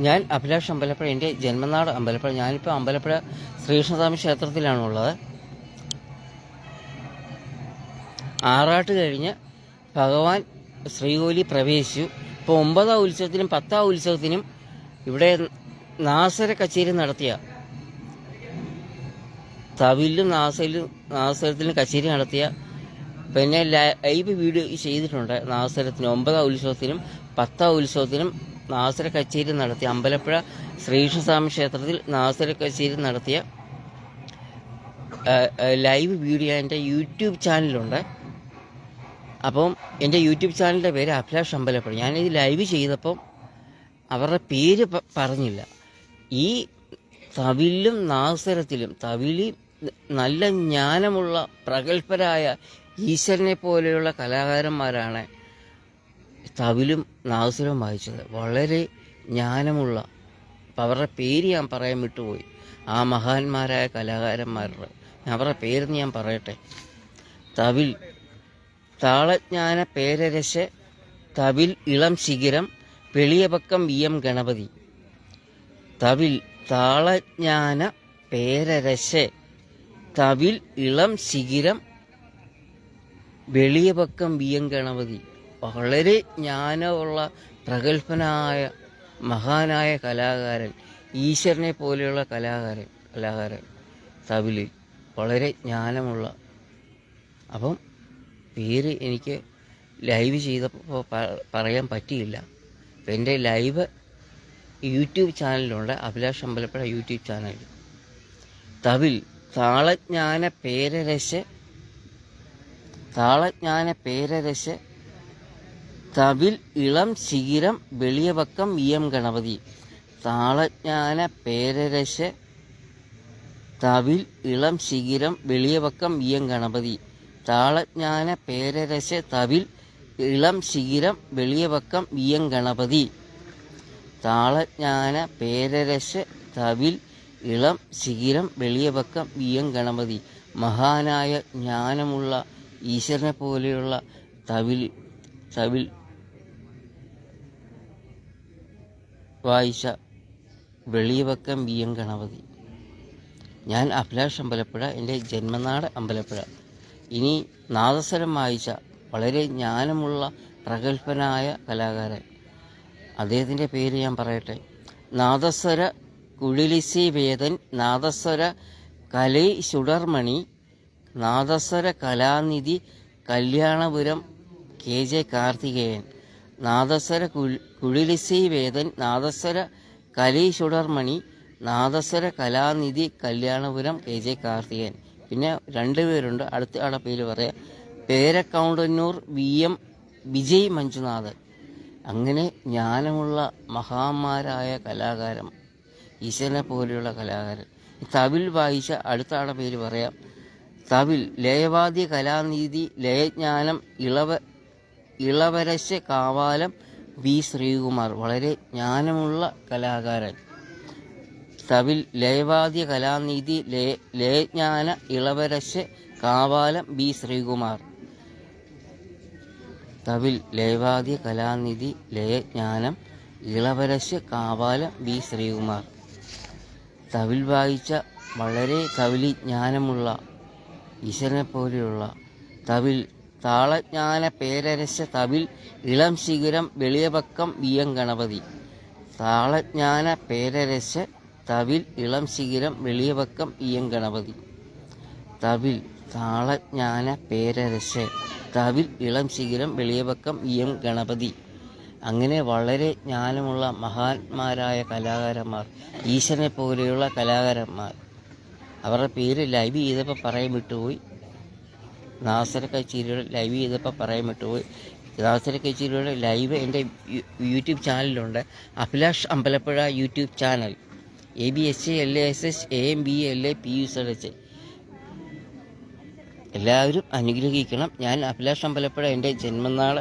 ഞാൻ അഭിലാഷ് അമ്പലപ്പുഴ, എൻ്റെ ജന്മനാട് അമ്പലപ്പുഴ. ഞാനിപ്പോൾ അമ്പലപ്പുഴ ശ്രീകൃഷ്ണസ്വാമി ക്ഷേത്രത്തിലാണുള്ളത്. ആറാട്ട് കഴിഞ്ഞ് ഭഗവാൻ ശ്രീകോലി പ്രവേശിച്ചു. ഇപ്പോൾ 9ാം ഉത്സവത്തിനും 10ാം ഉത്സവത്തിനും ഇവിടെ നാസര കച്ചേരി നടത്തിയ തവിലും നാസരത്തിലും കച്ചേരി നടത്തിയ പിന്നെ ലൈവ് വീഡിയോ ചെയ്തിട്ടുണ്ട്. നാസരത്തിന് 9ാം ഉത്സവത്തിനും 10ാം ഉത്സവത്തിനും നാസര കച്ചേരി നടത്തിയ അമ്പലപ്പുഴ ശ്രീകൃഷ്ണസ്വാമി ക്ഷേത്രത്തിൽ നാസര കച്ചേരി നടത്തിയ ലൈവ് വീഡിയോ എൻ്റെ യൂട്യൂബ് ചാനലുണ്ട്. അപ്പം എൻ്റെ യൂട്യൂബ് ചാനലിൻ്റെ പേര് അഭിലാഷ് അമ്പലപ്പുഴ. ഞാനിത് ലൈവ് ചെയ്തപ്പം അവരുടെ പേര് പറഞ്ഞില്ല. ഈ തവിലും നാസരത്തിലും തവിലി നല്ല ജ്ഞാനമുള്ള പ്രഗത്ഭരായ ഈശ്വരനെ പോലെയുള്ള കലാകാരന്മാരാണ് തവിലും നാസരവും വായിച്ചത്. വളരെ ജ്ഞാനമുള്ള, അപ്പം അവരുടെ പേര് ഞാൻ പറയാൻ വിട്ടുപോയി. ആ മഹാന്മാരായ കലാകാരന്മാരുടെ അവരുടെ പേരെന്ന് ഞാൻ പറയട്ടെ. തവിൽ താളജ്ഞാന പേരരശ്, തവിൽ ഇളം ശിഖിരം, വെളിയപക്കം VM ഗണപതി. തവിൽ താളജ്ഞാന പേരരശ്, തവിൽ ഇളം ശിഖിരം, വെളിയപക്കം VM ഗണപതി. വളരെ ജ്ഞാനമുള്ള പ്രഗത്ഭനായ മഹാനായ കലാകാരൻ, ഈശ്വരനെ പോലെയുള്ള കലാകാരൻ തവിലിൽ വളരെ ജ്ഞാനമുള്ള. അപ്പം പേര് എനിക്ക് ലൈവ് ചെയ്തപ്പോൾ പറയാൻ പറ്റിയില്ല. അപ്പം എൻ്റെ ലൈവ് യൂട്യൂബ് ചാനലുണ്ട്, അഭിലാഷ് അമ്പലപ്പുഴ യൂട്യൂബ് ചാനൽ. തവിൽ താളജ്ഞാന പേരരശ്, തവിൽ ഇളം ശിഖിരം, വെളിയപക്കം VM ഗണപതി. താളജ്ഞാന പേരരശ്, തവിൽ ഇളം ശിഖിരം, വെളിയപക്കം VM ഗണപതി. താളജ്ഞാന പേരരശ്, തവിൽ ഇളം ശിഖിരം, വെളിയപക്കം VM ഗണപതി. താളജ്ഞാന പേരരശ്, തവിൽ ഇളം ശിഖിരം, വെളിയപക്കം VM ഗണപതി. മഹാനായ ജ്ഞാനമുള്ള ഈശ്വരനെ പോലെയുള്ള തവിൽ വായിച്ച വെളിയപക്കം VM ഗണപതി. ഞാൻ അഭിലാഷ് അമ്പലപ്പുഴ, എൻ്റെ ജന്മനാട് അമ്പലപ്പുഴ. ഇനി നാദസ്വരം വായിച്ച വളരെ ജ്ഞാനമുള്ള പ്രഗത്ഭനായ കലാകാരൻ, അദ്ദേഹത്തിൻ്റെ പേര് ഞാൻ പറയട്ടെ. നാദസ്വര കുഴിലിസി വേദൻ, നാദസ്വര കലൈ സുടർമണി, നാദസ്വര കലാനിധി, കല്യാണപുരം KJ കാർത്തികേയൻ. നാദസ്വര കുഴിലിസി വേദൻ, നാദസ്വര കലൈ സുടർമണി, നാദസ്വര കലാനിധി, കല്യാണപുരം KJ കാർത്തികേയൻ. പിന്നെ 2 പേരുണ്ട്, അടുത്ത ആളുടെ പേര് പറയാം. പേരക്കൗണ്ടന്നൂർ VM വിജയ് മഞ്ജുനാഥൻ. അങ്ങനെ ജ്ഞാനമുള്ള മഹാന്മാരായ കലാകാരൻ, ഈശ്വരനെ പോലെയുള്ള കലാകാരൻ. തവിൽ വായിച്ച അടുത്ത ആളുടെ പേര് പറയാം. തവിൽ ലയവാദ്യ കലാനിധി, ലയജ്ഞാനം, ഇളവരശ് കാവാലം V ശ്രീകുമാർ. വളരെ ജ്ഞാനമുള്ള കലാകാരൻ. തവിൽ ലയവാദ്യ കലാനിധി, ലയജ്ഞാന, ഇളവരശ് കാവാലം V ശ്രീകുമാർ. തവിൽ ലയവാദ്യ കലാനിധി, ലയജ്ഞാനം, ഇളവരശ് കാവാലം V ശ്രീകുമാർ. തവിൽ വായിച്ച വളരെ തവിലി ജ്ഞാനമുള്ള ഈശ്വരനെ പോലെയുള്ള തവിൽ താളജ്ഞാന പേരരശ്, തവിൽ ഇളം ശിഖിരം, വെളിയപക്കം VM ഗണപതി. താളജ്ഞാന പേരരശ്, തവിൽ ഇളം ശിഖിരം, വെളിയപക്കം VM ഗണപതി. തവിൽ താളജ്ഞാന പേരരശ്, തവിൽ ഇളം ശിഖിരം, വെളിയപക്കം VM ഗണപതി. അങ്ങനെ വളരെ ജ്ഞാനമുള്ള മഹാന്മാരായ കലാകാരന്മാർ, ഈശ്വരനെ പോലെയുള്ള കലാകാരന്മാർ. അവരുടെ പേര് ലൈവ് ചെയ്തപ്പോൾ പറയാൻ വിട്ടുപോയി. നാസര കച്ചേരിയുടെ ലൈവ് ചെയ്തപ്പോൾ പറയാൻ വിട്ടുപോയി. നാസര കച്ചേരിയുടെ ലൈവ് എൻ്റെ യൂട്യൂബ് ചാനലിലുണ്ട്, Abhilash Ambalappuzha YouTube channel. ABSALASH എല്ലാവരും അനുഗ്രഹിക്കണം. ഞാൻ അഭിലാഷ് അമ്പലപ്പുഴ, എൻ്റെ ജന്മനാട്